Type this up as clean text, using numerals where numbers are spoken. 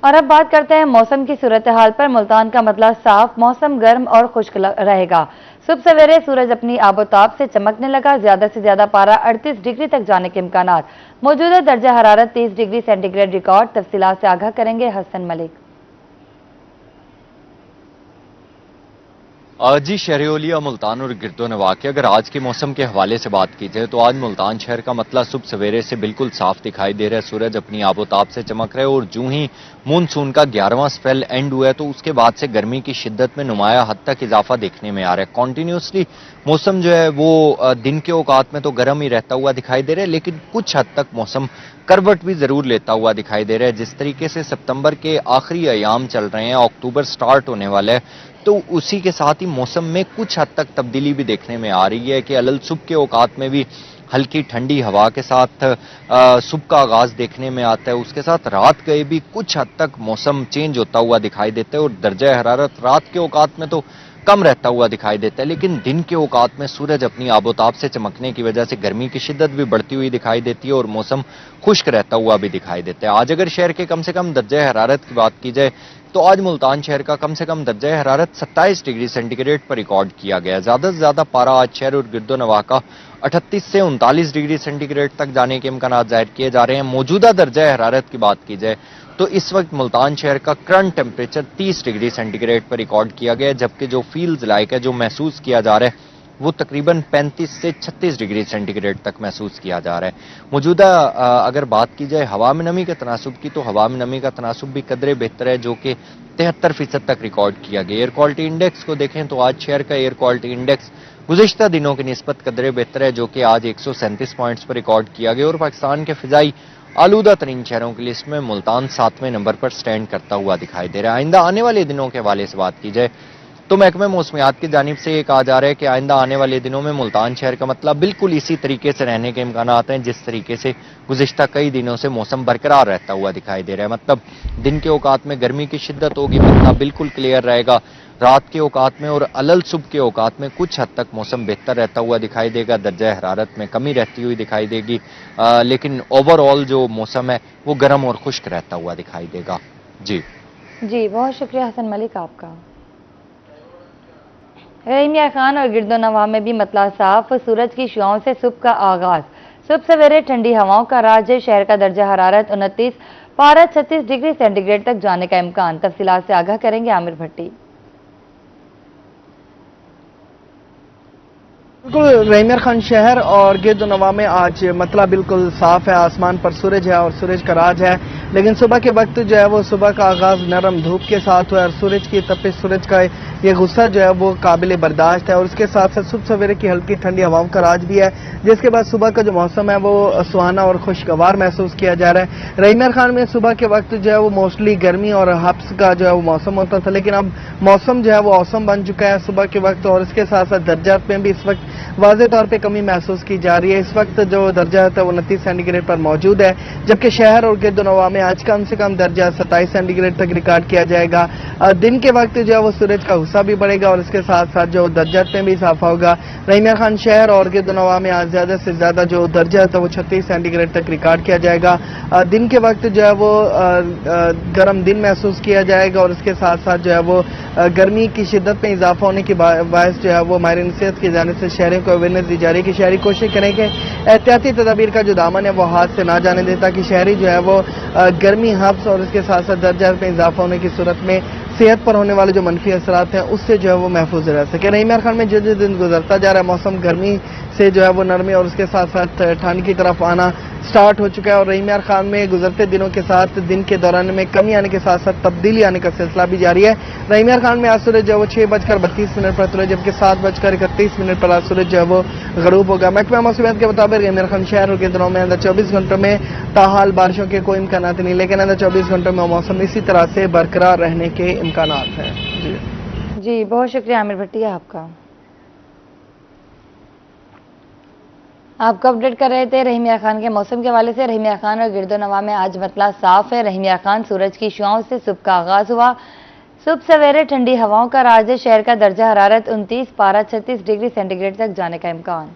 और अब बात करते हैं मौसम की सूरत हाल पर। मुल्तान का मतलब साफ, मौसम गर्म और खुश्क रहेगा। सुबह सवेरे सूरज अपनी आबोताब से चमकने लगा। ज्यादा से ज्यादा पारा 38 डिग्री तक जाने के इम्कानात। मौजूदा दर्जा हरारत 30 डिग्री सेंटीग्रेड रिकॉर्ड। तफसीलात से आगाह करेंगे हसन मलिक। जी, शहरियोलिया, मुल्तान और गिरदोनवा के अगर आज के मौसम के हवाले से बात की जाए तो आज मुल्तान शहर का मतला सुबह सवेरे से बिल्कुल साफ दिखाई दे रहा है। सूरज अपनी आबोताब से चमक रहा है और जूं ही मानसून का 11वां स्पेल एंड हुआ है तो उसके बाद से गर्मी की शिद्दत में नुमाया हद तक इजाफा देखने में आ रहा है। कॉन्टिन्यूसली मौसम जो है वो दिन के औकात में तो गर्म ही रहता हुआ दिखाई दे रहा है, लेकिन कुछ हद तक मौसम करवट भी जरूर लेता हुआ दिखाई दे रहा है। जिस तरीके से सितंबर के आखिरी अयाम चल रहे हैं, अक्टूबर स्टार्ट होने वाला है, तो उसी के साथ ही मौसम में कुछ हद तक तब्दीली भी देखने में आ रही है कि अलल सुबह के औकात में भी हल्की ठंडी हवा के साथ सुबह का आगाज देखने में आता है। उसके साथ रात गए भी कुछ हद तक मौसम चेंज होता हुआ दिखाई देता है और दर्जा हरारत रात के औकात में तो कम रहता हुआ दिखाई देता है, लेकिन दिन के औकात में सूरज अपनी आबोताब से चमकने की वजह से गर्मी की शिद्दत भी बढ़ती हुई दिखाई देती है और मौसम खुश्क रहता हुआ भी दिखाई देता है। आज अगर शहर के कम से कम दर्जा हरारत की बात की जाए तो आज मुल्तान शहर का कम से कम दर्जा हरारत 27 डिग्री सेंटीग्रेड पर रिकॉर्ड किया गया। ज्यादा से ज्यादा पारा आज शहर और गिरदोनवा का 38 से 39 डिग्री सेंटीग्रेड तक जाने के इम्कान जाहिर किए जा रहे हैं। मौजूदा दर्जा हरारत की बात की जाए तो इस वक्त मुल्तान शहर का करंट टेम्परेचर 30 डिग्री सेंटीग्रेड पर रिकॉर्ड किया गया है, जबकि जो फील्स लाइक है, जो महसूस किया जा रहा है, वो तकरीबन 35 से 36 डिग्री सेंटीग्रेड तक महसूस किया जा रहा है। मौजूदा अगर बात की जाए हवा में नमी के तनासुब की, तो हवा में नमी का तनासुब भी कदरे बेहतर है, जो कि 73% तक रिकॉर्ड किया गया। एयर क्वालिटी इंडेक्स को देखें तो आज शहर का एयर क्वालिटी इंडेक्स गुज़िश्ता दिनों की निस्बत कदरे बेहतर है, जो कि आज 137 पॉइंट्स पर रिकॉर्ड किया गया और पाकिस्तान के फिजाई आलूदा तरीन शहरों की लिस्ट में मुल्तान 7वें नंबर पर स्टैंड करता हुआ दिखाई दे रहा है। आइंदा आने वाले दिनों के हवाले से बात की जाए तो महकमे मौसमियात की जानिब से ये कहा जा रहा है कि आइंदा आने वाले दिनों में मुल्तान शहर का मतलब बिल्कुल इसी तरीके से रहने के इम्कान हैं जिस तरीके से गुज़िश्ता कई दिनों से मौसम बरकरार रहता हुआ दिखाई दे रहा है। मतलब दिन के औकात में गर्मी की शिद्दत होगी, मतलब बिल्कुल क्लियर रहेगा। रात के औकात में और अलल सुबह के औकात में कुछ हद तक मौसम बेहतर रहता हुआ दिखाई देगा। दर्जा हरारत में कमी रहती हुई दिखाई देगी, लेकिन ओवरऑल जो मौसम है वो गर्म और खुश्क रहता हुआ दिखाई देगा। जी, बहुत शुक्रिया हसन मलिक आपका। रहीमिया खान और गिरदोनवा में भी मतला साफ, सूरज की शुआओं से सुबह का आगाज। सुबह सवेरे ठंडी हवाओं का राज है। शहर का दर्जा हरारत 29, पारा 36 डिग्री सेंटीग्रेड तक जाने का इम्कान। तफसीलात से आगाह करेंगे आमिर भट्टी। बिल्कुल रहीमिया खान शहर और गिरदोनवा में आज मतला बिल्कुल साफ है। आसमान पर सूरज है और सूरज का राज है, लेकिन सुबह के वक्त जो है वो सुबह का आगाज नरम धूप के साथ हुआ और सूरज की तपिश, सूरज का ये गुस्सा जो है वो काबिल बर्दाश्त है और उसके साथ साथ सुबह सवेरे की हल्की ठंडी हवाओं का राज भी है, जिसके बाद सुबह का जो मौसम है वो सुहाना और खुशगवार महसूस किया जा रहा है। रहीमिया खान में सुबह के वक्त जो है वो मोस्टली गर्मी और हब्स का जो है वो मौसम होता था, लेकिन अब मौसम जो है वो औसम बन चुका है सुबह के वक्त और इसके साथ साथ दर्जात में भी इस वक्त वाज़े तौर पे कमी महसूस की जा रही है। इस वक्त जो दर्जा है वो 29 सेंटीग्रेड पर मौजूद है, जबकि शहर और गिरदोनवा में आज कम से कम दर्जा 27 सेंटीग्रेड तक रिकॉर्ड किया जाएगा। दिन के वक्त जो है वो सूरज का गुस्सा भी बढ़ेगा और इसके साथ साथ जो दर्जात में भी इजाफा होगा। रहीमिया खान शहर और गिरदोनवा में आज ज्यादा से ज्यादा जो दर्जा है वो 36 सेंटीग्रेड तक रिकॉर्ड किया जाएगा। दिन के वक्त जो है वो गर्म दिन महसूस किया जाएगा और इसके साथ साथ जो है वो गर्मी की शिद्दत में इजाफा होने की बायस जो है वो माहिरीन सेहत की जानिब से शहरों को अवेयरनेस दी जा रही है कि शहरी कोशिश करें कि एहतियाती तदाबीर का जो दामन है वो हाथ से ना जाने दे, ताकि शहरी जो है वो गर्मी, हब्स और इसके साथ साथ दर्जा में इजाफा होने की सूरत में सेहत पर होने वाले जो मनफी असरात हैं उससे जो है वो महफूज रह सके। रहीमिया खान में जो दिन गुजरता जा रहा है मौसम गर्मी से जो है वो नरमी और उसके साथ साथ ठंड की तरफ आना स्टार्ट हो चुका है और रहीमिया खान में गुजरते दिनों के साथ दिन के दौरान में कमी आने के साथ साथ तब्दीली आने का सिलसिला भी जारी है। रहीमिया खान में आज सूरज जो है वो 6:32 पर तुले, जबकि 7:31 पर आज सूरज जो है वो गरूब होगा। महकमा मौसमियात के मुताबिक रहीमिया खान शहर और गिरदोनवा में अंदर 24 घंटों में ताहाल बारिशों के कोई इम्कान नहीं, लेकिन अंदर 24 घंटों में मौसम इसी तरह से बरकरार रहने के इम्कान हैं। जी, बहुत शुक्रिया आमिर भट्टिया आपका। आपको अपडेट कर रहे थे रहीमिया खान के मौसम के हवाले से। रहीमिया खान और गिरदोनवा में आज मतला साफ है। रहीमिया खान सूरज की शुआओं से सुबह का आगाज हुआ। सुबह सवेरे ठंडी हवाओं का राज है। शहर का दर्जा हरारत 29, पारा 36 डिग्री सेंटीग्रेड तक जाने का इम्कान।